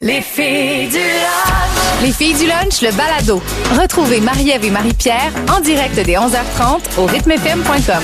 Les filles du lunch. Les filles du lunch, le balado. Retrouvez Marie-Ève et Marie-Pierre en direct dès 11h30 au rythmefm.com.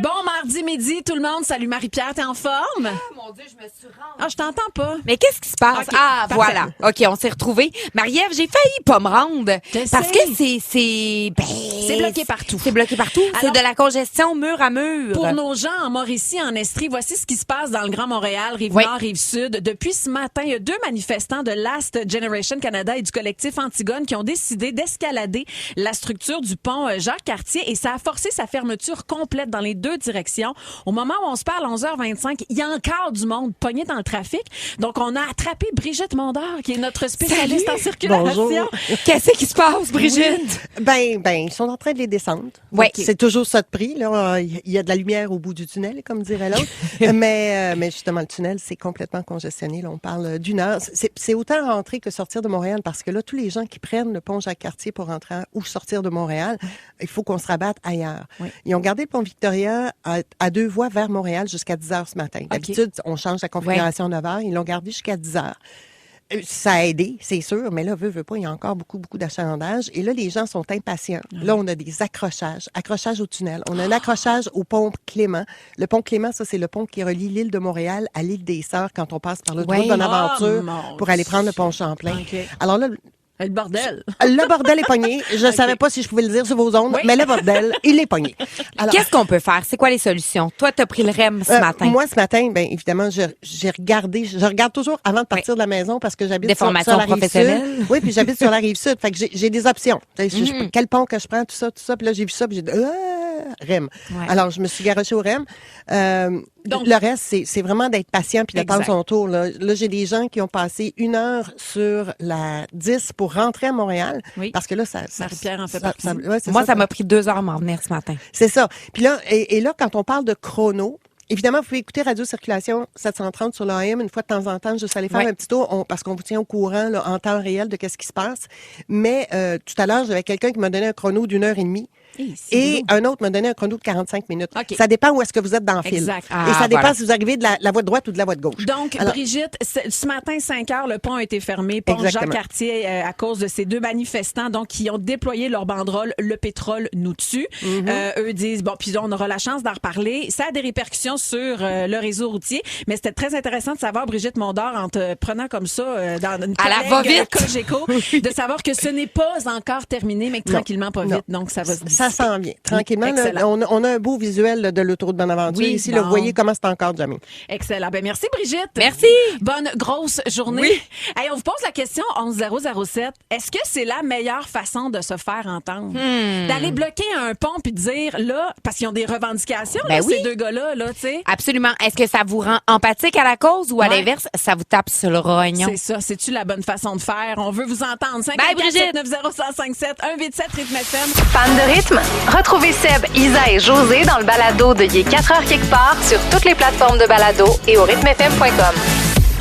Bon mardi midi, tout le monde. Salut Marie-Pierre, t'es en forme? Ah, mon Dieu, je me suis rendue. Ah, je t'entends pas. Mais qu'est-ce qui se passe? Ok, Ah, parfait. voilà. OK, on s'est retrouvés. Marie-Ève, j'ai failli pas me rendre. Je Parce sais. que c'est bloqué partout. C'est bloqué partout. C'est Alors, de la congestion mur à mur. Pour nos gens en Mauricie, en Estrie, voici ce qui se passe dans le Grand Montréal, Rive-Nord, Rive-Sud. Depuis ce matin, il y a 2 manifestants de Last Generation Canada et du collectif Antigone qui ont décidé d'escalader la structure du pont Jacques-Cartier et ça a forcé sa fermeture complète dans les 2 directions. Au moment où on se parle, 11h25, il y a encore du monde pogné dans le trafic. Donc, on a attrapé Brigitte Mondor, qui est notre spécialiste en circulation. Bonjour. Qu'est-ce qui se passe, Brigitte? Ben, ils sont en train de les descendre. Ouais. Donc, c'est toujours ça de prix. Là, il y a de la lumière au bout du tunnel, comme dirait l'autre. mais justement, le tunnel, c'est complètement congestionné. Là, on parle d'une heure. C'est autant rentrer que sortir de Montréal, parce que là, tous les gens qui prennent le pont Jacques-Cartier pour rentrer ou sortir de Montréal, il faut qu'on se rabatte ailleurs. Oui. Ils ont gardé le pont Victoria à 2 voies vers Montréal jusqu'à 10 heures ce matin. D'habitude, on change la configuration à 9 heures. Ils l'ont gardé jusqu'à 10 heures. Ça a aidé, c'est sûr, mais là, veut pas, il y a encore beaucoup d'achalandage. Et là, les gens sont impatients. Là, on a des accrochages au tunnel. On a un accrochage au pont Clément. Le pont Clément, ça, c'est le pont qui relie l'île de Montréal à l'île des Sœurs quand on passe par le Ouais. de Bonaventure Oh, mon pour aller prendre le pont Champlain. OK. Alors là, Le bordel. le bordel est pogné. Je ne savais pas si je pouvais le dire sur vos ondes, Oui. mais le bordel, il est pogné. Alors, Qu'est-ce qu'on peut faire? C'est quoi les solutions? Toi, t'as pris le REM ce matin. Moi, ce matin, bien évidemment, j'ai regardé. Je regarde toujours avant de partir de la maison parce que j'habite Des sur formations la rive professionnelles. sud. Oui, puis j'habite sur la rive sud. Fait que j'ai des options. Quel pont que je prends, tout ça. Puis là, j'ai vu ça, puis j'ai dit, REM. Ouais. Alors, je me suis garochée au REM. Donc- le reste, c'est vraiment d'être patient puis d'attendre Exact. son tour. Là, j'ai des gens qui ont passé 1 heure sur la 10 pour rentrer à Montréal. Oui. Parce que là, Marie-Pierre en fait partie. ouais, c'est Moi, ça m'a pris 2 heures à m'en venir ce matin. c'est ça. Puis là, et là, quand on parle de chrono, évidemment, vous pouvez écouter Radio Circulation 730 sur l'AM une fois de temps en temps, juste aller faire un petit tour, parce qu'on vous tient au courant là, en temps réel de qu'est-ce qui se passe. Mais tout à l'heure, j'avais quelqu'un qui m'a donné un chrono d'1h30. Et un autre m'a donné un chrono de 45 minutes. OK. Ça dépend où est-ce que vous êtes dans le fil. Exact. Et ça dépend voilà. si vous arrivez de la voie de droite ou de la voie de gauche. Donc, Alors, Brigitte, ce matin, 5 heures, le pont a été fermé. Pont Exactement. Jacques-Cartier, à cause de ces 2 manifestants donc, qui ont déployé leur banderole « Le pétrole nous tue Eux disent, bon, puis on aura la chance d'en reparler. Ça a des répercussions sur le réseau routier, mais c'était très intéressant de savoir, Brigitte Mondor, en te prenant comme ça dans une À la collègue, va-vite. Cogeco, de savoir que ce n'est pas encore terminé, mais que tranquillement, pas non. vite. Donc, ça va se ça dissiper. s'en vient. Tranquillement, là, Excellent. on a un beau visuel là, de l'autoroute Bonaventure. Oui, Ici, là, bon. vous voyez comment c'est encore jamais. Excellent. Ben, merci, Brigitte. Merci. Bonne grosse journée. Oui. Hey, on vous pose la question 11007. Est-ce que c'est la meilleure façon de se faire entendre? D'aller bloquer un pont puis de dire, là, parce qu'ils ont des revendications, Ben là, oui. ces 2 gars-là, là, tu sais. Absolument. Est-ce que ça vous rend empathique à la cause ou à Ouais. l'inverse, ça vous tape sur le rognon? C'est ça. C'est-tu la bonne façon de faire? On veut vous entendre. 5 Bye, Brigitte. 907 187 Rythme FM. Fan de rythme? Retrouvez Seb, Isa et José dans le balado de Il est 4 heures quelque part sur toutes les plateformes de balado et au rythmefm.com.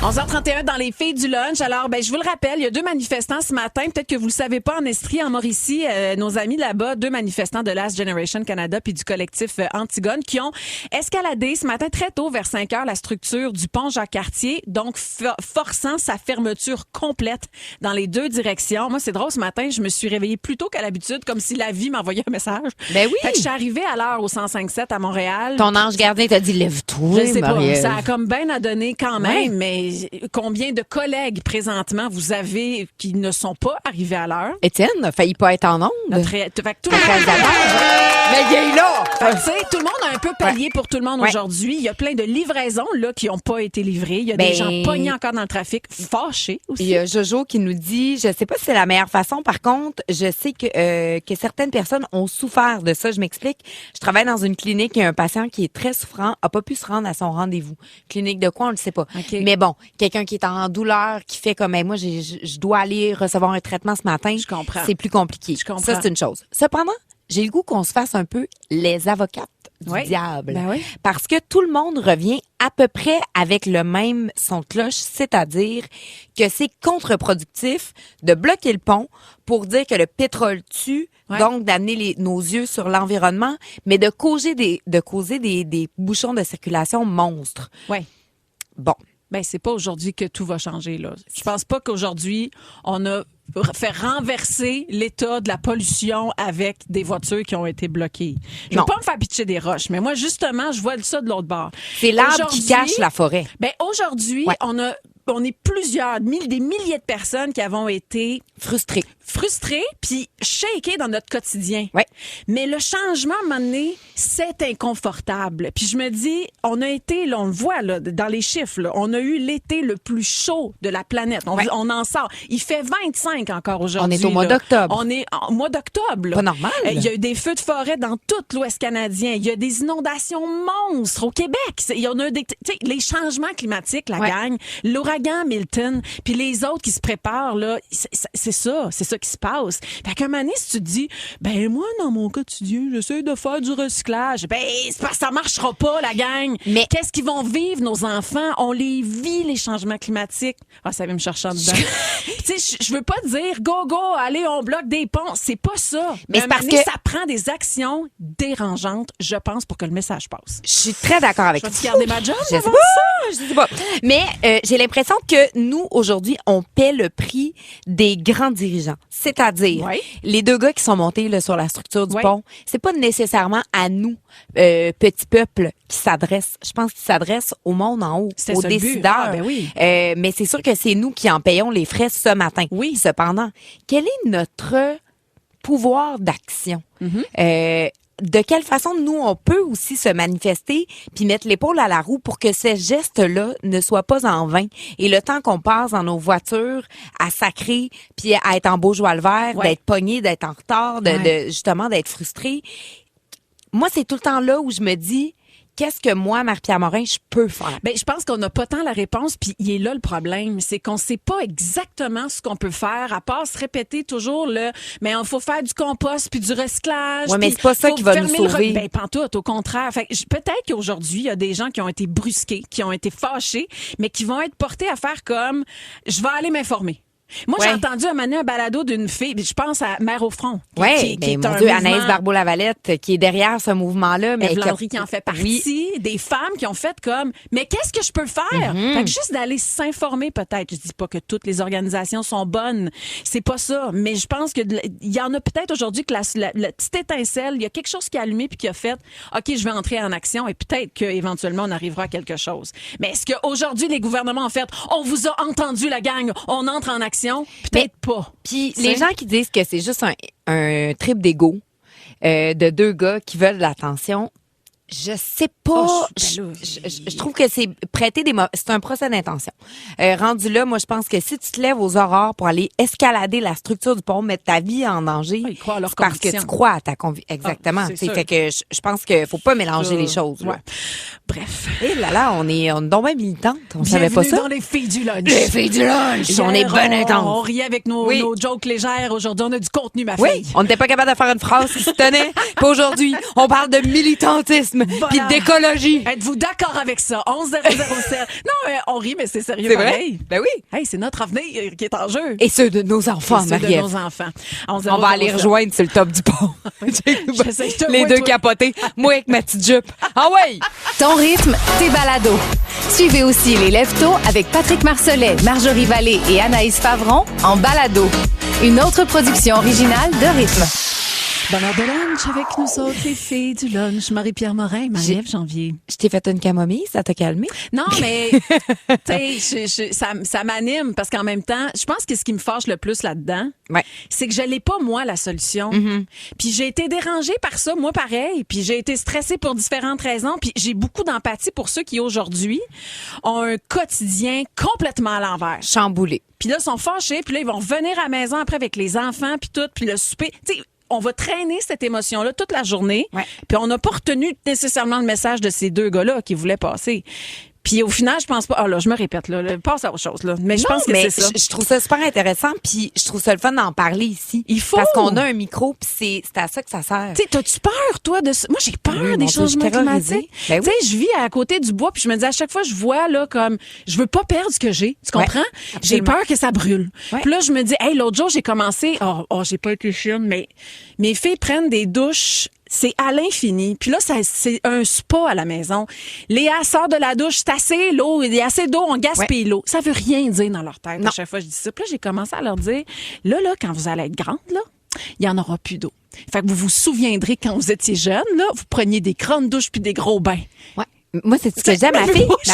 11h31 dans les filles du lunch. Alors, ben, je vous le rappelle, il y a 2 manifestants ce matin. Peut-être que vous le savez pas, en Estrie, en Mauricie, nos amis là-bas, 2 manifestants de Last Generation Canada puis du collectif Antigone qui ont escaladé ce matin très tôt vers 5 heures la structure du pont Jacques-Cartier, donc forçant sa fermeture complète dans les 2 directions. Moi, c'est drôle, ce matin, je me suis réveillée plus tôt qu'à l'habitude, comme si la vie m'envoyait un message. Ben oui. Fait que je suis arrivée à l'heure au 105.7 à Montréal. Ton ange gardien t'a dit lève-toi, Je sais pas, Marie-Ève. ça a comme bien à donner quand même, Ouais. mais combien de collègues présentement vous avez qui ne sont pas arrivés à l'heure? Étienne a failli pas être en onde. Fait que tout le monde, Mais il est là! fait que, tu sais, tout le monde a un peu payé pour tout le monde Ouais. aujourd'hui. Il y a plein de livraisons là, qui n'ont pas été livrées. Il y a des Ben, gens pognés encore dans le trafic, fâchés aussi. Il y a Jojo qui nous dit, je sais pas si c'est la meilleure façon, par contre, je sais que certaines personnes ont souffert de ça. Je m'explique. Je travaille dans une clinique et un patient qui est très souffrant a pas pu se rendre à son rendez-vous. Clinique de quoi, on le sait pas. OK. Mais bon, quelqu'un qui est en douleur, qui fait comme, hey, moi, je dois aller recevoir un traitement ce matin. Je comprends. C'est plus compliqué. Je comprends. Ça, c'est une chose. Cependant, j'ai le goût qu'on se fasse un peu les avocates du Oui. diable. Ben oui. Parce que tout le monde revient à peu près avec le même son de cloche, c'est-à-dire que c'est contre-productif de bloquer le pont pour dire que le pétrole tue, Ouais. donc d'amener nos yeux sur l'environnement, mais de causer des bouchons de circulation monstres. Ouais. Bon. Ben, c'est pas aujourd'hui que tout va changer, là. Je pense pas qu'aujourd'hui, on a fait renverser l'état de la pollution avec des voitures qui ont été bloquées. Je veux Non. pas me faire pitcher des roches, mais moi, justement, je vois ça de l'autre bord. C'est l'arbre qui Aujourd'hui, cache la forêt. Ben, aujourd'hui, Ouais. on est plusieurs, des milliers de personnes qui avons été Frustré. frustrés puis shakés dans notre quotidien. Ouais. Mais le changement, à un moment donné, c'est inconfortable. Puis je me dis, on a été, là, on le voit là, dans les chiffres, là, on a eu l'été le plus chaud de la planète. On en sort. Il fait 25 encore aujourd'hui. On est au mois là. d'octobre. On est en mois d'octobre. là. Pas normal. Il y a eu des feux de forêt dans tout l'Ouest canadien. Il y a des inondations monstres au Québec. Il y en a des, tu sais, les changements climatiques, la Ouais. gang, l'ouragan Milton, puis les autres qui se préparent, là, c'est ça qui se passe. Fait qu'à un moment donné, si tu te dis, ben moi, dans mon quotidien, j'essaie de faire du recyclage, ben c'est parce que ça marchera pas, la gang. Mais- Qu'est-ce qu'ils vont vivre, nos enfants? On les vit, les changements climatiques. Ah, ça va me chercher en dedans. Tu sais, je veux pas dire, go, allez, on bloque des ponts. C'est pas ça. Mais à un c'est parce moment donné, que- ça prend des actions dérangeantes, je pense, pour que le message passe. Je suis très d'accord avec Je toi. vais-tu garder ma job? Je sais avant pas, ça? je sais pas. Mais j'ai l'impression que nous, aujourd'hui, on paie le prix des grands dirigeants. C'est-à-dire, Ouais. les deux gars qui sont montés là, sur la structure du Ouais. pont, c'est pas nécessairement à nous, petit peuple, qui s'adressent. Je pense qu'ils s'adressent au monde en haut, C'était aux ça le but. décideurs. Ah, ben oui. Mais c'est sûr que c'est nous qui en payons les frais ce matin. Oui. Cependant, quel est notre pouvoir d'action? De quelle façon nous on peut aussi se manifester puis mettre l'épaule à la roue pour que ces gestes-là ne soient pas en vain. Et le temps qu'on passe dans nos voitures à sacrer puis à être en beau joie le vert, Ouais. d'être pogné, d'être en retard, de justement d'être frustré. Moi, c'est tout le temps là où je me dis qu'est-ce que moi, Marie-Pierre Morin, je peux faire? Ben, je pense qu'on n'a pas tant la réponse, puis il est là le problème, c'est qu'on sait pas exactement ce qu'on peut faire, à part se répéter toujours mais il faut faire du compost puis du recyclage. Ouais, mais puis c'est pas ça faut qui va nous fermer le sauver. Ben, pantoute, au contraire. Fait que peut-être qu'aujourd'hui, il y a des gens qui ont été brusqués, qui ont été fâchés, mais qui vont être portés à faire comme, je vais aller m'informer. Moi, j'ai Ouais. entendu un balado d'une fille, je pense à Mère au front. Oui, qui est mon un Dieu, mouvement- Anaïs Barbeau-Lavalette qui est derrière ce mouvement-là. Mais Ève Landry qui en fait partie, Oui. des femmes qui ont fait comme, mais qu'est-ce que je peux faire? Fait que juste d'aller s'informer peut-être. Je dis pas que toutes les organisations sont bonnes, c'est pas ça, mais je pense que il y en a peut-être aujourd'hui que la petite étincelle, il y a quelque chose qui a allumé puis qui a fait, OK, je vais entrer en action et peut-être qu'éventuellement on arrivera à quelque chose. Mais est-ce qu'aujourd'hui les gouvernements ont fait, on vous a entendu la gang, on entre en action? Peut-être pas. Puis Tu les sais? gens qui disent que c'est juste un trip d'ego de deux gars qui veulent de l'attention, je sais pas. Oh, ben là, je trouve que c'est prêter c'est un procès d'intention. Rendu là, moi je pense que si tu te lèves aux aurores pour aller escalader la structure du pont, mettre ta vie en danger, Ah, ils croient à leurs c'est parce que convictions. tu crois à ta conviction. Exactement. Ah, c'est Tu sais, sûr. fait que je pense qu'il faut pas mélanger les choses. Là. Ouais. Bref. Et là, on est donc bien militante. On savait pas Bienvenue ça. dans les filles du lunch. Les filles du lunch, on est Hier, ben On intense. riait avec nos Oui. jokes légères. Aujourd'hui, on a du contenu, ma Oui, fille. on n'était pas capable de faire une phrase qui se tenait. Puis aujourd'hui, on parle de militantisme puis d'écologie. Êtes-vous d'accord avec ça? 11007. Non, on rit, mais c'est sérieux C'est vrai? pareil. Ben oui. Hey, c'est notre avenir qui est en jeu. Et ceux de nos enfants, C'est ceux de Marie-Ève. nos enfants. On va aller rejoindre sur le top du pont. J'essaie de Les voir, deux toi. capotés. Moi avec ma petite jupe. Ah ouais! Ton rythme, tes balados. Suivez aussi les Lève-Tôt avec Patrick Marcelet, Marjorie Vallée et Anaïs Favron en balado. Une autre production originale de Rythme. Bonne heure de lunch avec nous autres, les filles du lunch. Marie-Pierre Morin, Marie-Ève Janvier. Je t'ai fait une camomille, ça t'a calmé? Non, mais tu sais, ça m'anime parce qu'en même temps, je pense que ce qui me fâche le plus là-dedans, Ouais. c'est que je n'ai pas, moi, la solution. Puis j'ai été dérangée par ça, moi pareil. Puis j'ai été stressée pour différentes raisons. Puis j'ai beaucoup d'empathie pour ceux qui, aujourd'hui, ont un quotidien complètement à l'envers. Chamboulé. Puis là, ils sont fâchés. Puis là, ils vont revenir à la maison après avec les enfants, puis tout. Puis le souper. Tu sais, on va traîner cette émotion-là toute la journée. Ouais. Puis on n'a pas retenu nécessairement le message de ces deux gars-là qui voulaient passer. Puis au final, je pense pas. Ah là, je me répète là, passe à autre chose là. Mais je Non, pense que mais c'est ça. je trouve ça super intéressant, puis je trouve ça le fun d'en parler ici. Il faut. Parce qu'on a un micro, puis c'est à ça que ça sert. Tu sais, t'as-tu peur, toi, de ça? Moi, j'ai peur Oui, mon des Dieu, changements je suis terrorisée. climatiques. Ben Tu sais, je vis à côté du bois, puis je me dis à chaque fois, je vois, là, comme, je veux pas perdre ce que j'ai. Tu comprends? J'ai absolument. peur que ça brûle. Ouais. Puis là, je me dis, hey, l'autre jour, j'ai commencé, j'ai pas été chienne, mais mes filles prennent des douches c'est à l'infini. Puis là, c'est un spa à la maison. Léa sort de la douche, c'est assez l'eau, il y a assez d'eau, on gaspille l'eau. Ça veut rien dire dans leur tête. À chaque fois, je dis ça. Puis là, j'ai commencé à leur dire, là, quand vous allez être grande, là, il n'y en aura plus d'eau. Fait que vous vous souviendrez quand vous étiez jeune, là, vous preniez des grandes douches puis des gros bains. Ouais. Moi, c'est ce que j'aime. Ma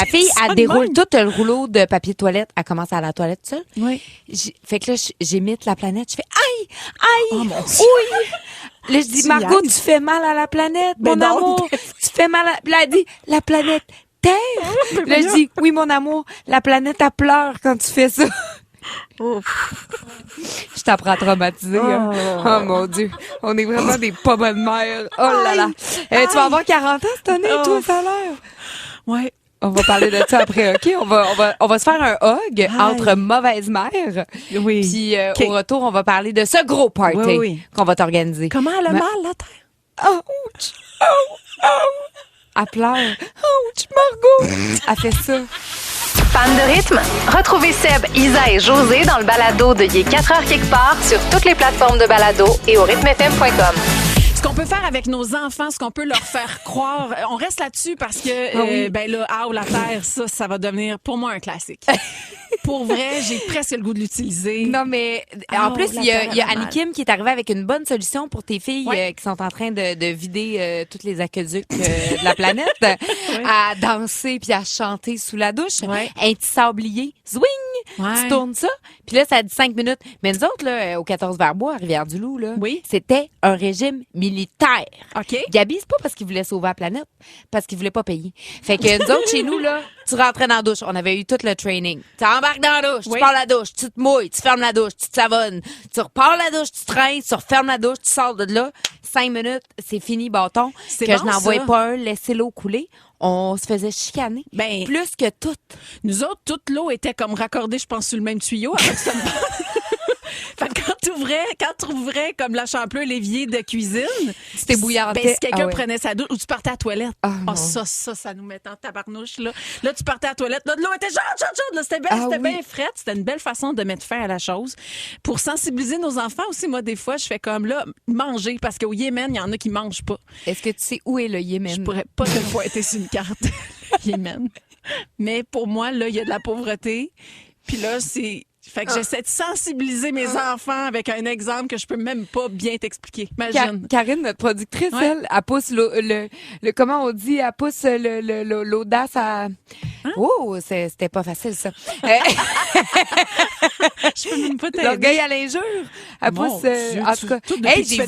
fille, elle déroule tout le rouleau de papier de toilette. Elle commence à la toilette seule. Oui. Fait que là, j'imite la planète. Je fais aïe! Oh, mon Dieu. Oui! Là, je dis, Margot, tu fais mal à la planète, mon amour. Tu fais mal à... Là, elle dit, la planète Terre. Là, je dis, oui, mon amour, la planète, elle pleure quand tu fais ça. Je t'apprends à traumatiser. Hein. Oh mon Dieu. On est vraiment des pas bonnes mères. Oh là là. Tu vas avoir 40 ans cette année, toi, ça a l'air. Ouais. On va parler de ça après, OK? On va se faire un hug entre mauvaises mères. Oui. Puis au retour, on va parler de ce gros party qu'on va t'organiser. Comment elle a mal, la terre? Ouch! Oh! Elle pleure. Ouch, Margot! Elle fait ça. Fan de rythme? Retrouvez Seb, Isa et José dans le balado de Il est 4h quelque part sur toutes les plateformes de balado et au rythmefm.com. Ce qu'on peut faire avec nos enfants, ce qu'on peut leur faire croire, on reste là-dessus parce que ben là, la terre, ça va devenir pour moi un classique. Pour vrai, j'ai presque le goût de l'utiliser. Non, mais en plus, il y a Annie Kim qui est arrivée avec une bonne solution pour tes filles qui sont en train de vider tous les aqueducs de la planète, à danser puis à chanter sous la douche. Un petit sablier, swing! Tu tournes ça, puis là, ça a dit 5 minutes. Mais nous autres, là, au 14 Verbois, à Rivière-du-Loup, là, c'était un régime militaire. OK. Gabi, c'est pas parce qu'il voulait sauver la planète, parce qu'il voulait pas payer. Fait que nous autres, chez nous, là, tu rentrais dans la douche. On avait eu tout le training. Tu embarques dans la douche, tu pars la douche, tu te mouilles, tu fermes la douche, tu te savonnes, tu repars la douche, tu traînes, tu refermes la douche, tu sors de là. 5 minutes, c'est fini, bâton. C'est que bon, je n'envoyais ça. pas un, laisser l'eau couler. On se faisait chicaner. Ben, plus que tout. Nous autres, toute l'eau était comme raccordée, je pense, sur le même tuyau. Avec ça. Fait que quand tu ouvrais comme la champleur, l'évier de cuisine, c'était bouillant. Ben, si quelqu'un prenait sa douche ou tu partais à la toilette. Ça nous mettait en tabarnouche. Là, tu partais à la toilette. Là, de l'eau était chaude. Là, c'était bien frette. C'était une belle façon de mettre fin à la chose. Pour sensibiliser nos enfants aussi, moi, des fois, je fais comme là, manger. Parce qu'au Yémen, il y en a qui mangent pas. Est-ce que tu sais où est le Yémen? Je pourrais pas te pointer sur une carte Yémen. Mais pour moi, là, il y a de la pauvreté. Puis là, c'est... Fait que j'essaie de sensibiliser mes enfants avec un exemple que je peux même pas bien t'expliquer. Imagine. Karine, notre productrice, elle pousse le comment on dit, elle pousse l'audace à... Hein? Oh, c'était pas facile, ça. Je peux même pas t'aider. L'orgueil à l'injure. Elle pousse... en tout cas, j'ai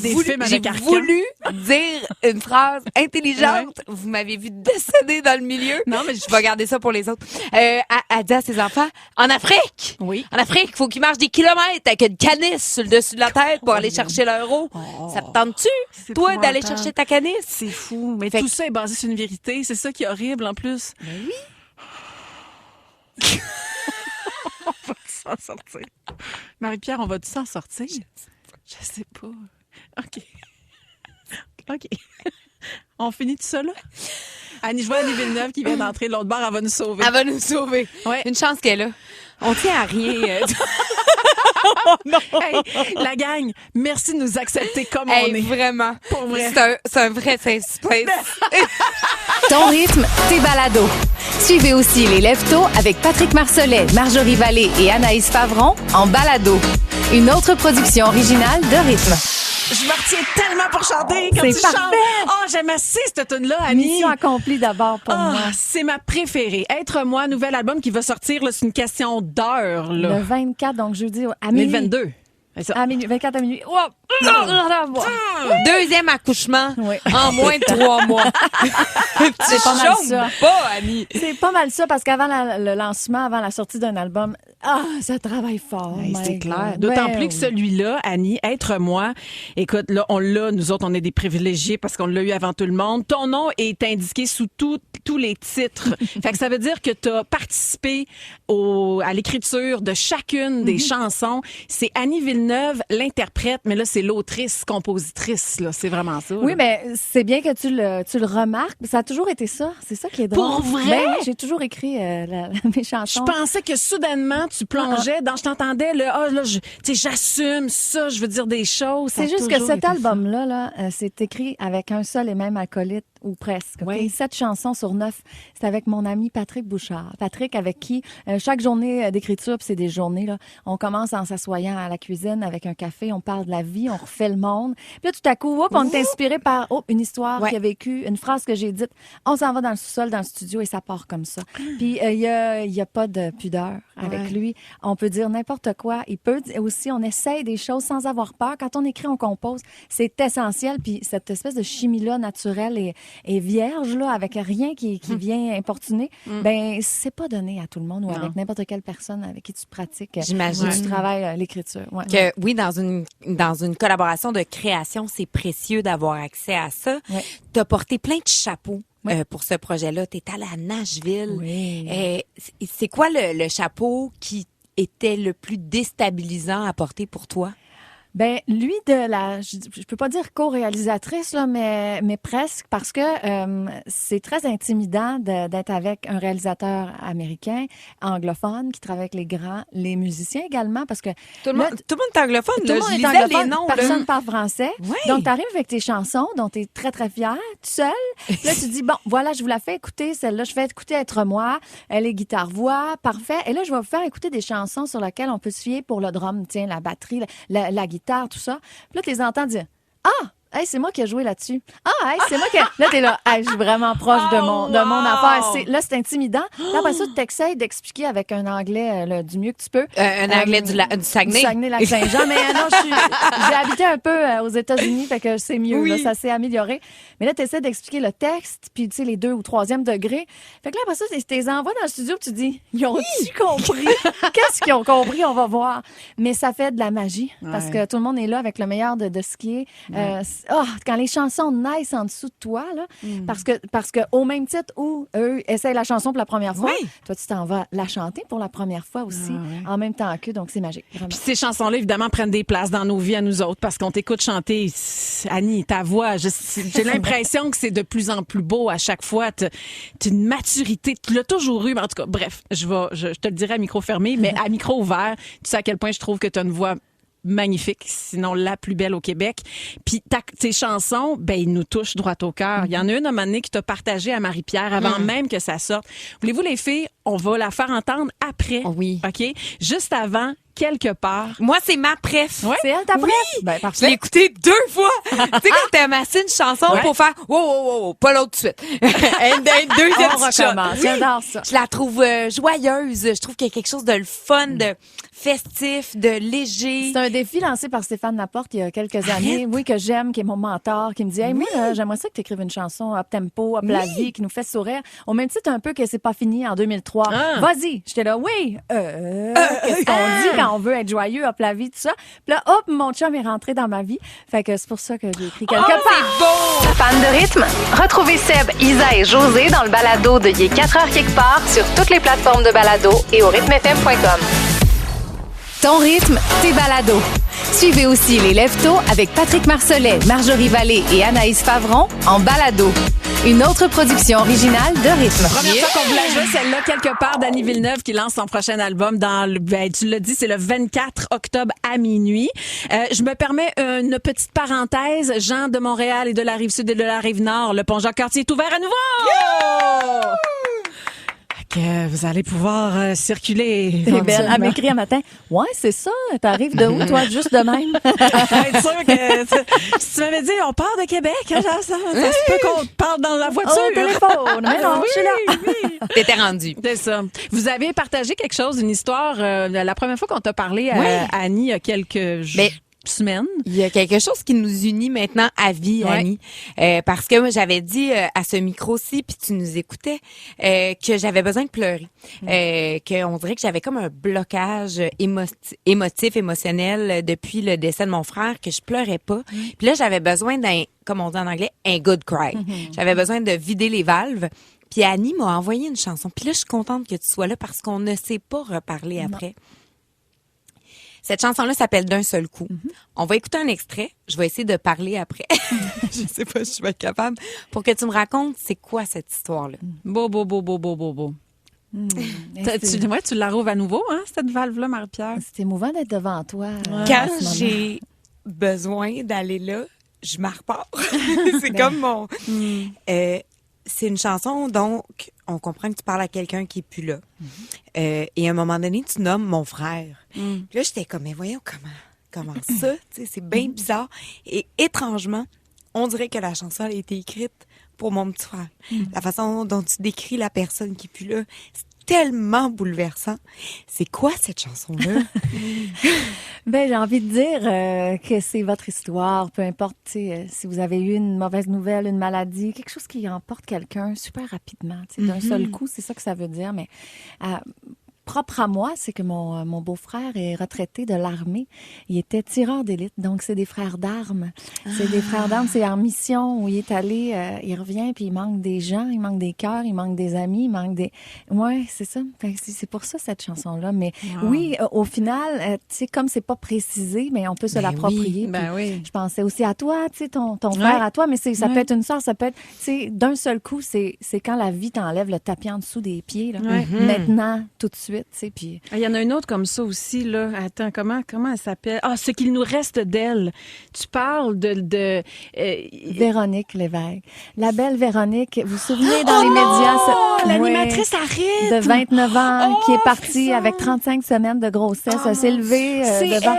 voulu dire une phrase intelligente. Vous m'avez vu décéder dans le milieu. Non, mais je vais garder ça pour les autres. Elle dit à ses enfants, en Afrique, en Afrique, il faut qu'ils marchent des kilomètres avec une canisse sur le dessus de la tête pour aller chercher leur eau. Ça te tente-tu, toi, d'aller chercher ta canisse? C'est fou. Mais tout ça est basé sur une vérité. C'est ça qui est horrible, en plus. Mais oui. On va s'en sortir. Marie-Pierre, on va-tu s'en sortir? Je sais pas. OK. On finit tout ça, là? Annie, je vois Annie Villeneuve qui vient d'entrer de l'autre bord. Elle va nous sauver. Elle va nous sauver. Ouais. Une chance qu'elle est là. On tient à rien. Non. Hey, la gang, merci de nous accepter comme on est. Vraiment. Pour vrai. C'est un vrai safe space. Ton rythme, tes balados. Suivez aussi les Lève-Tôt avec Patrick Marcelet, Marjorie Vallée et Anaïs Favron en balado. Une autre production originale de Rythme. Je me retiens tellement pour chanter quand tu chantes. Oh, j'aime assez cette tune-là, Annie. Mission accomplie d'abord pour moi. C'est ma préférée. Être moi, nouvel album qui va sortir, là, c'est une question d'heure. Le 24, donc jeudi à minuit. Le 22. À minuit, 24 à minuit. Oh! Deuxième accouchement en moins de 3 mois. C'est pas mal ça. Pas, Annie. C'est pas mal ça parce qu'avant le lancement, avant la sortie d'un album, ça travaille fort. C'est clair. D'autant plus que celui-là, Annie, Être moi, écoute, là, nous autres, on est des privilégiés parce qu'on l'a eu avant tout le monde. Ton nom est indiqué sous tous tous les titres. Fait que ça veut dire que tu as participé à l'écriture de chacune des chansons. C'est Annie Villeneuve, l'interprète, mais là, c'est l'autrice, compositrice. Là. C'est vraiment ça. Oui, là. mais c'est bien que tu le remarques. Ça a toujours été ça. C'est ça qui est drôle. Pour vrai? Ben, j'ai toujours écrit mes chansons. Je pensais que soudainement, tu plongeais dans... Je t'entendais, là, j'assume ça, je veux dire des choses. C'est juste que cet album-là, c'est écrit avec un seul et même acolyte, ou presque. Okay? Oui. 7 chansons sur 9. C'est avec mon ami Patrick Bouchard. Patrick, avec qui, chaque journée d'écriture, puis c'est des journées, là, on commence en s'assoyant à la cuisine avec un café, on parle de la vie, on refait le monde. Puis là, tout à coup, on est inspiré par une histoire qu'il a vécue, une phrase que j'ai dite. On s'en va dans le sous-sol, dans le studio, et ça part comme ça. Puis il y a pas de pudeur avec lui. On peut dire n'importe quoi. Il peut aussi, on essaye des choses sans avoir peur. Quand on écrit, on compose. C'est essentiel. Puis cette espèce de chimie-là naturelle et vierge, là, avec rien qui vient importuner, ben c'est pas donné à tout le monde ou avec n'importe quelle personne avec qui tu pratiques. J'imagine. Tu travailles l'écriture. Ouais. Que oui, dans une collaboration de création, c'est précieux d'avoir accès à ça. Ouais. Tu as porté plein de chapeaux. Pour ce projet-là. Tu es allée à Nashville. Oui. C'est quoi le chapeau qui était le plus déstabilisant à porter pour toi? Ben lui je peux pas dire co-réalisatrice là, mais presque, parce que c'est très intimidant d'être avec un réalisateur américain anglophone qui travaille avec les musiciens également, parce que Tout le monde est anglophone. tout le monde est anglophone, les noms, personne parle français. Oui. Donc tu arrives avec tes chansons dont tu es très très fière, tout seul. Là tu dis bon, voilà, je vous la fais écouter celle-là, je fais écouter Être moi, elle est guitare-voix, parfait. Et là je vais vous faire écouter des chansons sur lesquelles on peut se fier pour le drum, tiens, la batterie, la guitare, tout ça. Puis là, tu les entends dire « Ah! Hey, c'est moi qui ai joué là-dessus. Ah, hey, c'est moi qui... » Là, t'es là, hey, je suis vraiment proche de mon affaire. Là, c'est intimidant. Là, après ça, tu t'essayes d'expliquer avec un anglais du mieux que tu peux. Un anglais du Saguenay. Du Saguenay-Lac-Saint-Jean. Mais non, j'ai habité un peu aux États-Unis, fait que c'est mieux. Oui. Là, ça s'est amélioré. Mais là, tu essaies d'expliquer le texte, puis tu sais, les 2e ou 3e degrés. Fait que là, après ça, tu les envoies dans le studio, puis tu dis, ils ont-tu compris? Qu'est-ce qu'ils ont compris? On va voir. Mais ça fait de la magie, parce que tout le monde est là avec le meilleur de ce qui est. Quand les chansons naissent en dessous de toi, là, parce que au même titre où eux essayent la chanson pour la première fois, toi, tu t'en vas la chanter pour la première fois aussi, en même temps qu'eux, donc c'est magique. Vraiment. Puis ces chansons-là, évidemment, prennent des places dans nos vies à nous autres, parce qu'on t'écoute chanter. Annie, ta voix, j'ai l'impression que c'est de plus en plus beau à chaque fois. T'as une maturité, tu l'as toujours eu, mais en tout cas, bref, je te le dirai à micro fermé, mais à micro ouvert, tu sais à quel point je trouve que tu as une voix magnifique, sinon la plus belle au Québec. Puis tes chansons, ben ils nous touchent droit au cœur. Il y en a une à un moment donné qui t'a partagé à Marie-Pierre avant même que ça sorte. Voulez-vous les filles, on va la faire entendre après. Oui. OK? Juste avant, quelque part. Moi, c'est ma préf. Ouais. C'est elle ta préf? Ben, Je parfait. l'ai écoutée 2 fois. Tu sais, quand t'as amassé une chanson pour faire wow, pas l'autre tout de suite. Deuxième On shot. recommence. J'adore ça. Je la trouve joyeuse. Je trouve qu'il y a quelque chose de le fun, de festif, de léger. C'est un défi lancé par Stéphane Laporte il y a quelques années, oui, que j'aime, qui est mon mentor, qui me dit « Hey, moi, j'aimerais ça que tu écrives une chanson up-tempo, up-la-vie, qui nous fait sourire. » Au même titre un peu que c'est pas fini en 2003. Vas-y! J'étais là, oui! Qu'est-ce qu'on dit quand on veut être joyeux, up-la-vie, tout ça? Puis là, hop, mon chum est rentré dans ma vie. Fait que c'est pour ça que j'ai écrit quelque part. C'est beau! Fan de rythme? Retrouvez Seb, Isa et José dans le balado de Il est 4 heures quelque part sur toutes les plateformes de balado et au rythmefm.com. Ton rythme, tes balados. Suivez aussi les Lève-Tôt avec Patrick Marcelet, Marjorie Vallée et Anaïs Favron en balado. Une autre production originale de Rythme. Première fois qu'on vous la joue, celle-là, quelque part, d'Annie Villeneuve qui lance son prochain album tu l'as dit, c'est le 24 octobre à minuit. Je me permets une petite parenthèse. Jean de Montréal et de la Rive-Sud et de la Rive-Nord, le pont Jacques-Cartier est ouvert à nouveau! Yeah! Que vous allez pouvoir circuler. T'es belle. Elle m'écrit un matin. Ouais, c'est ça. T'arrives de où, toi, juste de même? Être sûr que si tu m'avais dit, on part de Québec, hein, ça se peut qu'on parle dans la voiture. Au téléphone. Mais non, je suis là. Oui. T'étais rendu. C'est ça. vous avez partagé quelque chose, une histoire, la première fois qu'on t'a parlé à Annie, il y a quelques semaines. Il y a quelque chose qui nous unit maintenant à vie, Annie. Parce que moi, j'avais dit à ce micro-ci, puis tu nous écoutais, que j'avais besoin de pleurer. Qu'on dirait que j'avais comme un blocage émotif, émotionnel depuis le décès de mon frère, que je pleurais pas. Puis là, j'avais besoin d'un, comme on dit en anglais, un good cry. J'avais besoin de vider les valves. Puis Annie m'a envoyé une chanson. Puis là, je suis contente que tu sois là parce qu'on ne s'est pas reparlé après. Cette chanson-là s'appelle D'un seul coup. On va écouter un extrait. Je vais essayer de parler après. Je sais pas si je vais être capable. Pour que tu me racontes, c'est quoi cette histoire-là? Beau. Tu la rouvres à nouveau, hein, cette valve-là, Marie-Pierre? C'est émouvant d'être devant toi. Quand j'ai besoin d'aller là, je m'en repars. C'est comme mon... c'est une chanson, donc, on comprend que tu parles à quelqu'un qui est plus là. Et à un moment donné, tu nommes mon frère. Puis là, j'étais comme, mais voyons, comment ça? Tu sais, c'est bien bizarre. Et étrangement, on dirait que la chanson a été écrite pour mon petit frère. La façon dont tu décris la personne qui est plus là, c'est tellement bouleversant. C'est quoi cette chanson-là? Ben, j'ai envie de dire que c'est votre histoire, peu importe si vous avez eu une mauvaise nouvelle, une maladie, quelque chose qui emporte quelqu'un super rapidement, d'un seul coup, c'est ça que ça veut dire. Mais propre à moi, c'est que mon beau-frère est retraité de l'armée. Il était tireur d'élite, donc c'est des frères d'armes. C'est des frères d'armes, c'est en mission où il est allé, il revient, puis il manque des gens, il manque des cœurs, il manque des amis, il manque des... Ouais, c'est ça. C'est pour ça, cette chanson-là. Mais oui, au final, tu sais, comme c'est pas précisé, mais on peut se l'approprier. Oui. Je pensais aussi à toi, tu sais, ton frère à toi, mais ça peut être une sœur, ça peut être... Tu sais, d'un seul coup, c'est quand la vie t'enlève le tapis en dessous des pieds, là. Maintenant, tout de suite. Puis... Il y en a une autre comme ça aussi, là. Attends, comment elle s'appelle? Ah, Ce qu'il nous reste d'elle. Tu parles de Véronique Lévesque. La belle Véronique, vous vous souvenez dans les médias? L'animatrice arrête! De 29 ans, qui est partie avec 35 semaines de grossesse. Elle s'est levée devant...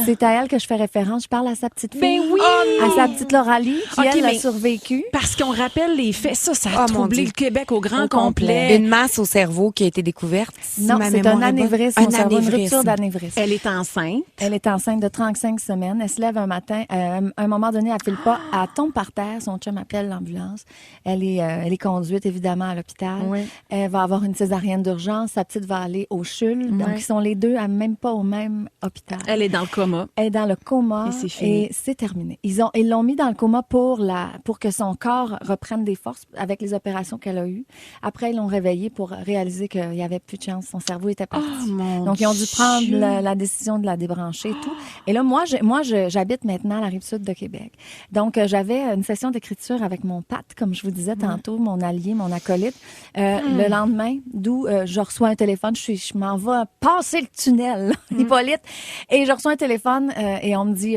C'est à elle que je fais référence. Je parle à sa petite fille. Ben oui! À sa petite Lauralie, qui, elle, a survécu. Parce qu'on rappelle les faits. Ça a troublé le Québec au grand complet. Une masse au cerveau qui a été découverte. Non, c'est un anévrisme. Une rupture d'anévrisme. Elle est enceinte. Elle est enceinte de 35 semaines. Elle se lève un matin. À un moment donné, elle file pas. Elle tombe par terre. Son chum appelle l'ambulance. Elle est conduite, évidemment, à l'hôpital. Oui. Elle va avoir une césarienne d'urgence. Sa petite va aller au CHUL. Oui. Donc, ils sont les deux, même pas au même hôpital. Elle est dans le coma. Elle est dans le coma. Et c'est fini. Et c'est terminé. Ils l'ont mis dans le coma pour que son corps reprenne des forces avec les opérations qu'elle a eues. Après, ils l'ont réveillée pour réaliser qu'il n'y avait plus de chance. Son cerveau était parti. Donc, ils ont dû prendre la décision de la débrancher et tout. Et là, moi, j'habite maintenant à la Rive-Sud de Québec. Donc, j'avais une session d'écriture avec mon Pat, comme je vous disais tantôt, mon allié, mon acolyte. Le lendemain, d'où je reçois un téléphone. Je m'en vais passer le tunnel, Hippolyte. Et je reçois un téléphone et on me dit...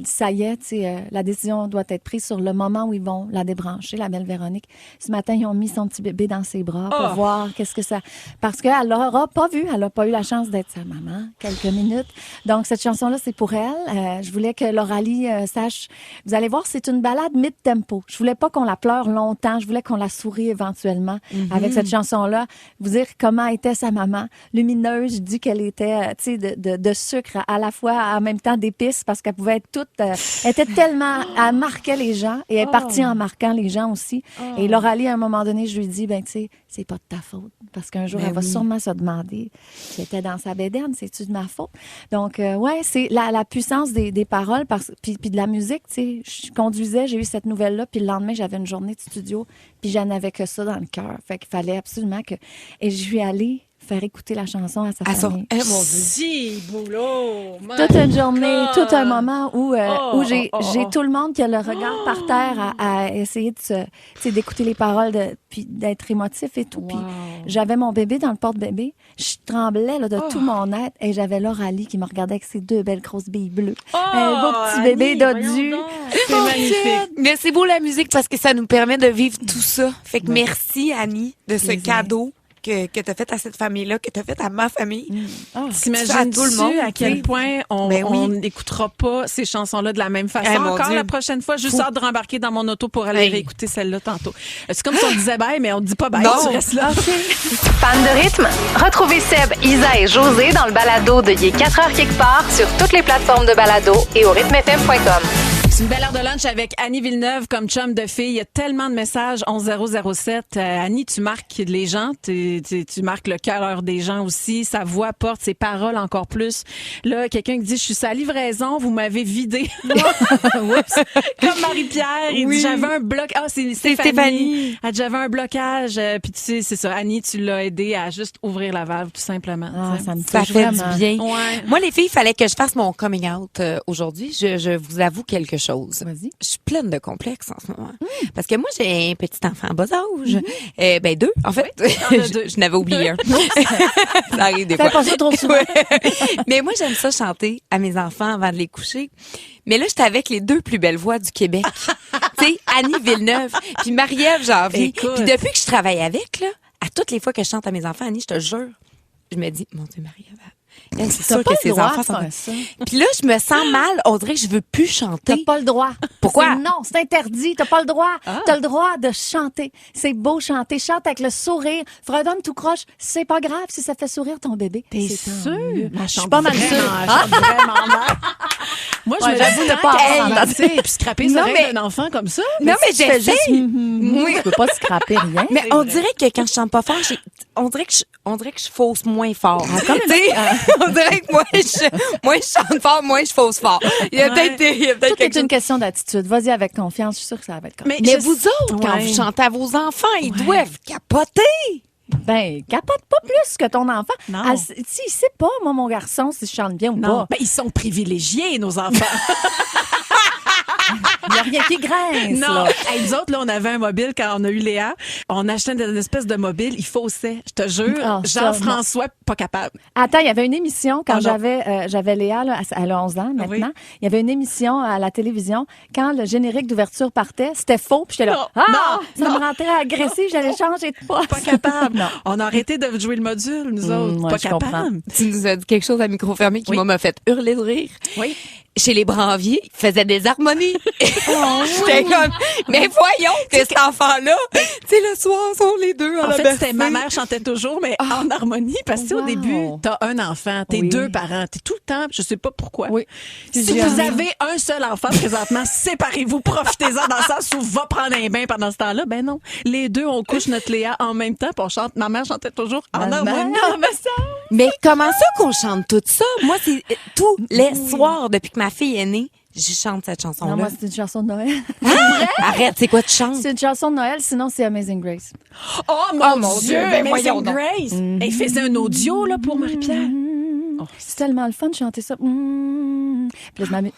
ça y est, la décision doit être prise sur le moment où ils vont la débrancher, la belle Véronique. Ce matin, ils ont mis son petit bébé dans ses bras pour voir qu'est-ce que ça... Parce qu'elle l'aura pas vu, elle n'a pas eu la chance d'être sa maman quelques minutes. Donc, cette chanson-là, c'est pour elle. Je voulais que Lauralie sache... Vous allez voir, c'est une balade mid-tempo. Je voulais pas qu'on la pleure longtemps, je voulais qu'on la sourie éventuellement avec cette chanson-là. Vous dire comment était sa maman, lumineuse. Je dis qu'elle était, tu sais, de sucre à la fois, en même temps d'épices, parce qu'elle pouvait être toute... elle était tellement... Elle marquait les gens et elle est partie en marquant les gens aussi. Et Lauralie, à un moment donné, je lui dis, ben tu sais, c'est pas de ta faute. Parce qu'un jour, elle va sûrement se demander si elle était dans sa bédaine, c'est-tu de ma faute? Donc, ouais, c'est la puissance des paroles, puis de la musique, tu sais. Je conduisais, j'ai eu cette nouvelle-là, puis le lendemain, j'avais une journée de studio, puis j'en avais que ça dans le cœur. Fait qu'il fallait absolument que... Et je suis allée faire écouter la chanson à sa famille. Boulot! Toute une journée, tout un moment où j'ai tout le monde qui a le regard par terre à essayer d'écouter les paroles puis d'être émotif et tout. Puis j'avais mon bébé dans le porte-bébé. Je tremblais là, de tout mon être et j'avais Lauralie qui me regardait avec ses deux belles grosses billes bleues. Un beau petit bébé dodu. C'est magnifique. Mais c'est beau la musique parce que ça nous permet de vivre tout ça. Fait que merci Annie de ce cadeau que tu as fait à cette famille-là, que tu as fait à ma famille. T'imagines-tu à quel point on n'écoutera pas ces chansons-là de la même façon encore la prochaine fois? Juste hâte de rembarquer dans mon auto pour aller réécouter celle-là tantôt. C'est comme si on disait bye, mais on ne dit pas bye, tu restes là. Fan de rythme? Retrouvez Seb, Isa et José dans le balado de Il est 4 heures quelque part sur toutes les plateformes de balado et au rythmefm.com. C'est une belle heure de lunch avec Annie Villeneuve comme chum de fille. Il y a tellement de messages. 11007. Annie, tu marques les gens. Tu marques le cœur des gens aussi. Sa voix porte, ses paroles encore plus. Là, quelqu'un qui dit, je suis sa livraison, vous m'avez vidé. Comme Marie-Pierre. Il dit, j'avais un bloc. Ah, c'est Stéphanie. Elle dit, j'avais un blocage. Puis tu sais, c'est ça. Annie, tu l'as aidé à juste ouvrir la valve, tout simplement. Ah, ça fait du bien. Ouais. Moi, les filles, il fallait que je fasse mon coming out aujourd'hui. Je vous avoue quelque chose. Vas-y. Je suis pleine de complexes en ce moment. Parce que moi, j'ai un petit enfant en bas âge. Ben 2, en fait. Oui, je n'avais oublié un. Ça arrive des fois. Fais pas ça trop souvent. Mais moi, j'aime ça chanter à mes enfants avant de les coucher. Mais là, j'étais avec les 2 plus belles voix du Québec. Tu sais, Annie Villeneuve puis Marie-Ève Janvier. Puis depuis que je travaille avec, là, à toutes les fois que je chante à mes enfants, Annie, je te jure, je me dis, mon Dieu, Marie-Ève, c'est sûr que ses enfants sont... Puis là, je me sens mal. On dirait que je veux plus chanter. T'as pas le droit. Pourquoi? Non, c'est interdit. T'as pas le droit. T'as le droit de chanter. C'est beau chanter. Chante avec le sourire. Fredonne tout croche. C'est pas grave si ça fait sourire ton bébé. T'es sûre? Je suis pas mal sûre. Elle chante vraiment mal. Moi, je me j'avoue ne pas avoir puis scraper les oreilles d'un enfant comme ça. Non, mais j'essaie. Oui. Tu peux pas scraper rien. Mais on dirait que quand je chante pas fort, on dirait que je fausse moins fort. On dirait que moi, je chante fort, moi, je fausse fort. Il y a peut-être Tout est une question d'attitude. Vas-y avec confiance. Je suis sûre que ça va être comme ça. Mais vous autres, quand vous chantez à vos enfants, ils doivent capoter. Ben, capote pas plus que ton enfant. Non. Il sait pas, moi, mon garçon, si je chante bien ou pas. Ben, ils sont privilégiés, nos enfants. Il n'y a rien qui grince. Non. Là. Hey, nous autres, là, on avait un mobile quand on a eu Léa. On achetait une espèce de mobile. Il faussait. Je te jure. Jean-François, pas capable. Attends, il y avait une émission quand j'avais Léa, là, elle a 11 ans maintenant. Oui. Il y avait une émission à la télévision. Quand le générique d'ouverture partait, c'était faux. Puis j'étais là. Ça me rentrait agressif. J'allais changer de poste. Pas capable. Non. On a arrêté de jouer le module, nous autres. Pas capable. Comprends. Tu nous as dit quelque chose à micro fermé qui m'a fait hurler de rire. Oui. Chez les Branviers, ils faisaient des harmonies. J'étais comme, mais voyons que cet enfant-là, tu sais, le soir, sont les deux en fait, c'était ma mère chantait toujours, mais en harmonie, parce que au début, t'as un enfant, t'es 2 parents, t'es tout le temps, je sais pas pourquoi. Oui. Si vous avez un seul enfant présentement, séparez-vous, profitez-en dans le sens où va prendre un bain pendant ce temps-là. Ben non, les 2, on couche notre Léa en même temps, puis on chante. Ma mère chantait toujours en harmonie. Mais comment ça qu'on chante tout ça? Moi, c'est tous les soirs depuis que ma fille est née, je chante cette chanson-là. Non, moi, c'est une chanson de Noël. Hein? Arrête, c'est quoi tu chantes? C'est une chanson de Noël, sinon c'est Amazing Grace. Oh mon Dieu, Amazing Grace! Elle faisait un audio là, pour Marie-Pierre. C'est tellement le fun de chanter ça. Puis là, je m'amuse.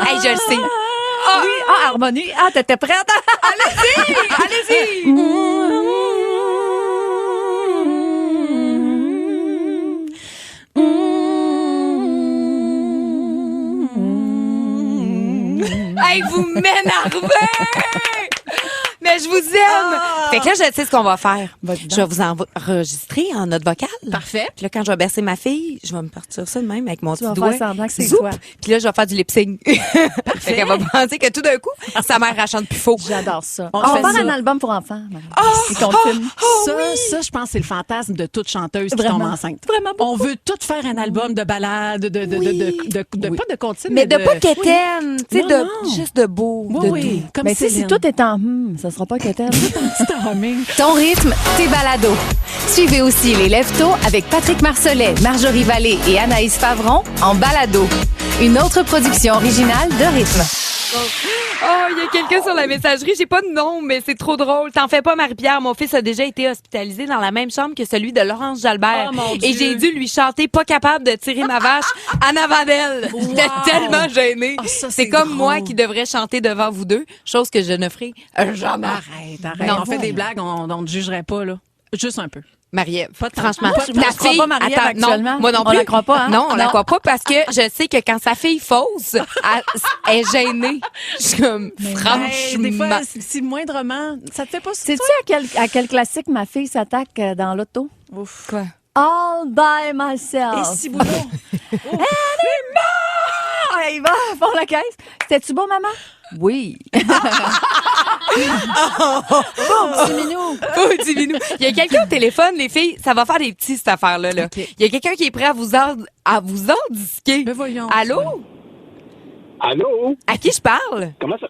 Hey, je le sais. Oui, harmonie. T'étais prête? Allez-y! Hey, vous m'énervez! Mais je vous aime! Fait que là, je sais ce qu'on va faire. Je vais vous enregistrer en note vocale. Parfait. Puis là, quand je vais bercer ma fille, je vais me partir ça de même avec mon petit doigt. Tu vas faire semblant que c'est toi. Puis là, je vais faire du lip-sync. Fait qu'elle va penser que tout d'un coup, sa mère, elle chante plus faux. J'adore ça. On va faire un album pour enfants. Ça, je pense que c'est le fantasme de toute chanteuse qui tombe enceinte. Vraiment beaucoup. On veut tout faire un album de ballade, pas de comptine, mais de pas quétaine, tu sais, juste de beau. Oui, comme mais si tout est en ça sera pas quétaine. Ton rythme, tes balados. Suivez aussi les Lève-Tôt avec Patrick Marcelet, Marjorie Vallée et Anaïs Favron en balado. Une autre production originale de Rythme. Oh, il y a quelqu'un sur la messagerie. J'ai pas de nom, mais c'est trop drôle. T'en fais pas, Marie-Pierre. Mon fils a déjà été hospitalisé dans la même chambre que celui de Laurence Jalbert. Oh, et j'ai dû lui chanter pas capable de tirer ma vache en avant d'elle. Wow. J'étais tellement gênée. Oh, ça, c'est comme drôle. moi qui devrais chanter devant vous deux, chose que je ne ferai jamais. Arrête. Non, on fait des blagues, on ne jugerait pas, là. Juste un peu. Marie-Ève, franchement, ta fille, pas Marie-Ève actuellement. Non, moi non plus. On la croit pas, hein? Non, on la croit pas parce que je sais que quand sa fille fausse, elle est gênée. Je suis comme, franchement. Des fois, si moindrement, ça te fait pas... Sais-tu à quel classique ma fille s'attaque dans l'auto? Ouf. Quoi? All by myself. Et si boulot. il va à fond la caisse. C'était-tu beau, maman? Oui. Petit minou. Il y a quelqu'un au téléphone, les filles, ça va faire des petits, cette affaire-là. Là. OK. Il y a quelqu'un qui est prêt à vous en disquer. Mais voyons. Allô? Allô? À qui je parle? Comment ça?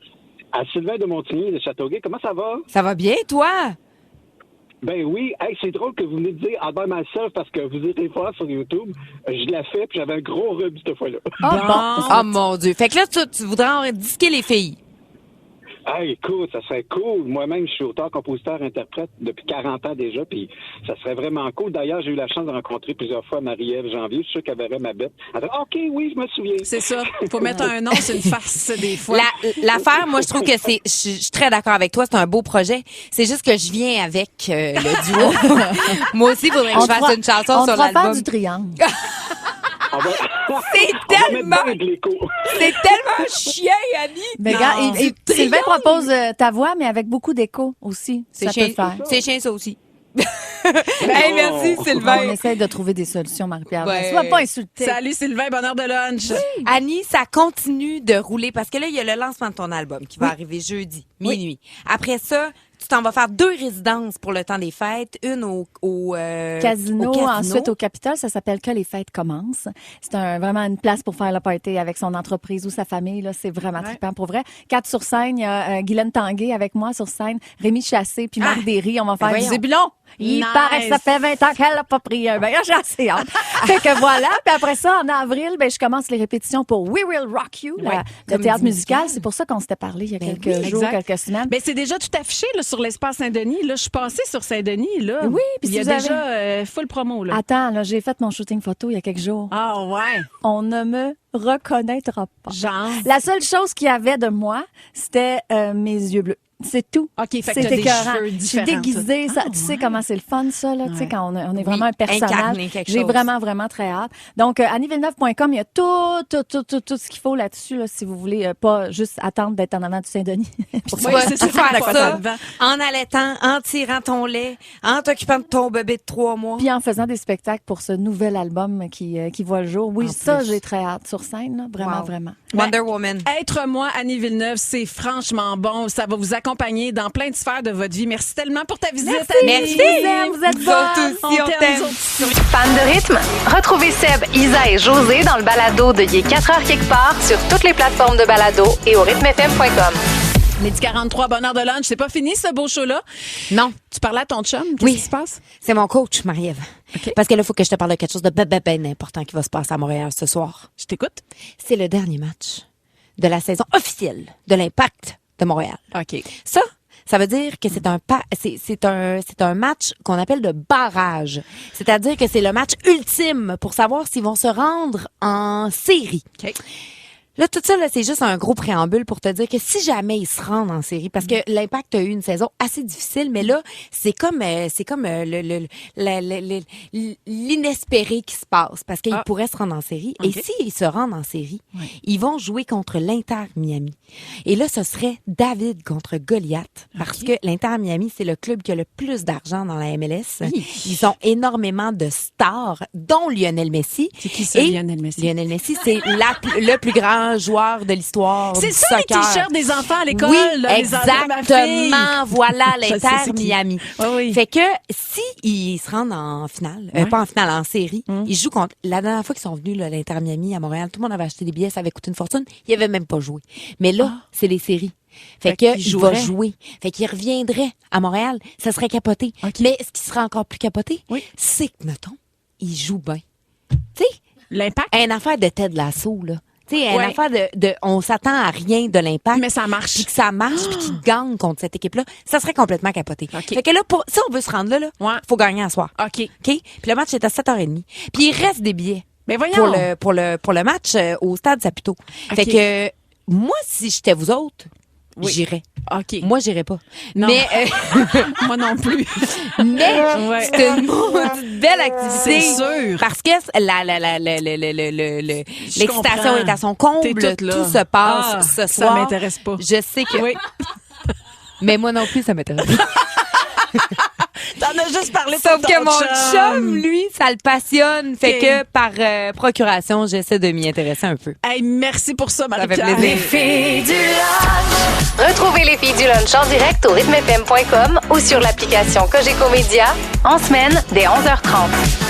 À Sylvain de Montigny de Châteauguay, comment ça va? Ça va bien, toi? Ben oui, hey, c'est drôle que vous venez de dire Albert Myself parce que vous étiez fort sur YouTube. Je l'ai fait puis j'avais un gros rub cette fois-là. Oh mon Dieu. Fait que là, tu voudrais disquer les filles. Hey, écoute, ça serait cool. Moi-même, je suis auteur, compositeur, interprète depuis 40 ans déjà, puis ça serait vraiment cool. D'ailleurs, j'ai eu la chance de rencontrer plusieurs fois Marie-Ève Janvier. Je suis sûr qu'elle verrait ma bête. Elle dit, OK, oui, je me souviens. C'est ça. Faut mettre un nom, c'est une farce des fois. L'affaire, moi, je trouve que je suis très d'accord avec toi. C'est un beau projet. C'est juste que je viens avec le duo. Moi aussi, il faudrait que je fasse une chanson sur On va faire l'album. du triangle. C'est tellement chien, Annie. Mais regarde, Sylvain propose ta voix, mais avec beaucoup d'écho aussi. Ça peut le faire. C'est chien, ça aussi. Hey, merci, Sylvain. On essaie de trouver des solutions, Marie-Pierre. Ouais. Sois pas insultée. Salut Sylvain, bonne heure de lunch. Annie, ça continue de rouler parce que là, il y a le lancement de ton album qui va arriver jeudi, minuit. Après ça, tu t'en vas faire 2 résidences pour le temps des fêtes. Une au Casino, au ensuite au Capitole, ça s'appelle Que les fêtes commencent. C'est vraiment une place pour faire le party avec son entreprise ou sa famille. Là, c'est vraiment trippant pour vrai. 4 sur scène, il y a Guylaine Tanguay avec moi sur scène, Rémi Chassé puis Marc Derry. On va faire du voyons. zébulon. Il paraît que ça fait 20 ans qu'elle n'a pas pris un bain. J'ai assez hâte. Fait que voilà. Puis après ça, en avril, je commence les répétitions pour We Will Rock You, le théâtre musical. C'est pour ça qu'on s'était parlé il y a quelques jours, exact. quelques semaines. Ben, c'est déjà tout affiché là, sur l'espace Saint-Denis. Là, je suis passée sur Saint-Denis. Là. Oui, puis il y a si vous déjà full promo. Là. Attends, là, j'ai fait mon shooting photo il y a quelques jours. Ah ouais. On ne me reconnaîtra pas. Genre. La seule chose qu'il y avait de moi, c'était mes yeux bleus. C'est tout. OK, fait que C'est t'as des écœurant. cheveux Je suis différents. déguisée. Tu sais comment c'est le fun, ça, là, tu sais, quand on est vraiment un personnage. incarner quelque J'ai chose. vraiment très hâte. Donc, annievilleneuve.com, il y a tout ce qu'il faut là-dessus, là, si vous voulez pas juste attendre d'être en avant du Saint-Denis. Tu Oui, vas c'est tout ça, faire quoi, ça ça-dedans. en allaitant, en tirant ton lait, en t'occupant de ton bébé de 3 mois. Puis en faisant des spectacles pour ce nouvel album qui voit le jour. Oui, ça, j'ai très hâte sur scène, là, vraiment, Wow. vraiment. Wonder Woman. Être moi, Annie Villeneuve, c'est franchement bon. Ça va vous accompagner dans plein de sphères de votre vie. Merci tellement pour ta visite, Annie. Merci. Je vous aime, vous êtes Nous bonnes. autres aussi, on t'aime. nous autres. Fan de rythme? Retrouvez Seb, Isa et José dans le balado de Il est 4 heures quelque part sur toutes les plateformes de balado et au rythmefm.com. Midi 43, bonne heure de lunch. C'est pas fini, ce beau show-là. Non, Tu parlais à ton chum. Qu'est-ce Oui. qui se passe? c'est mon coach, Marie-Ève. OK. Parce que là, il faut que je te parle de quelque chose de ben important qui va se passer à Montréal ce soir. Je t'écoute. C'est le dernier match de la saison officielle de l'Impact de Montréal. OK. Ça veut dire que c'est un match qu'on appelle de barrage. C'est-à-dire que c'est le match ultime pour savoir s'ils vont se rendre en série. OK. Là, tout ça, là, c'est juste un gros préambule pour te dire que si jamais ils se rendent en série, parce que l'Impact a eu une saison assez difficile, mais là, c'est comme l'inespéré qui se passe, parce qu'ils pourraient se rendre en série. OK. Et s'ils se rendent en série, ils vont jouer contre l'Inter Miami. Et là, ce serait David contre Goliath, parce que l'Inter Miami, c'est le club qui a le plus d'argent dans la MLS. Ils ont énormément de stars, dont Lionel Messi. C'est qui ça, Et Lionel Messi? Lionel Messi, c'est le plus grand joueur de l'histoire C'est du ça, les soccer. t-shirts des enfants à l'école. Oui, là, les enfants de ma fille. exactement. Voilà Je sais l'Inter c'est qui. Miami. Oui, oui. Fait que si ils se rendent en finale, pas en finale, en série, ils jouent contre. La dernière fois qu'ils sont venus là, l'Inter Miami à Montréal, tout le monde avait acheté des billets, ça avait coûté une fortune. Ils avaient même pas joué. Mais là, c'est les séries. Fait que qu'ils il va joueraient. jouer. Fait qu'il reviendrait à Montréal, ça serait capoté. Mais ce qui serait encore plus capoté, c'est que mettons, il joue bien. Tu sais, L'Impact? une affaire de Ted Lasso là. Tu sais, une Ouais. affaire de on s'attend à rien de l'Impact. Mais ça marche. Puis que ça marche, puis qu'ils gagnent contre cette équipe-là, ça serait complètement capoté. OK. Fait que là, si on veut se rendre là, Ouais. faut gagner à soir. OK. OK? Puis le match est à 7h30. Puis il reste des billets Mais voyons. pour le match au Stade Saputo. Fait que moi, si j'étais vous autres, j'irais. OK. Moi, j'irais pas. Non. Mais, Moi non plus. mais Ouais. c'est une maudite belle activité. C'est sûr. Parce que l'excitation comprends. est à son comble. T'es toute là. Tout se passe Ah, ce ça soir. m'intéresse pas. Je sais que... Oui. Mais moi non plus, ça m'intéresse pas. T'en as juste parlé de Sauf ton que mon chum, lui, ça le passionne. Fait OK. que par procuration, j'essaie de m'y intéresser un peu. Hey, merci pour ça, Ça fait Marie-Pierre. plaisir. filles du lunch. Retrouvez les filles du lunch en direct au rythmefm.com ou sur l'application Cogeco Média en semaine dès 11h30.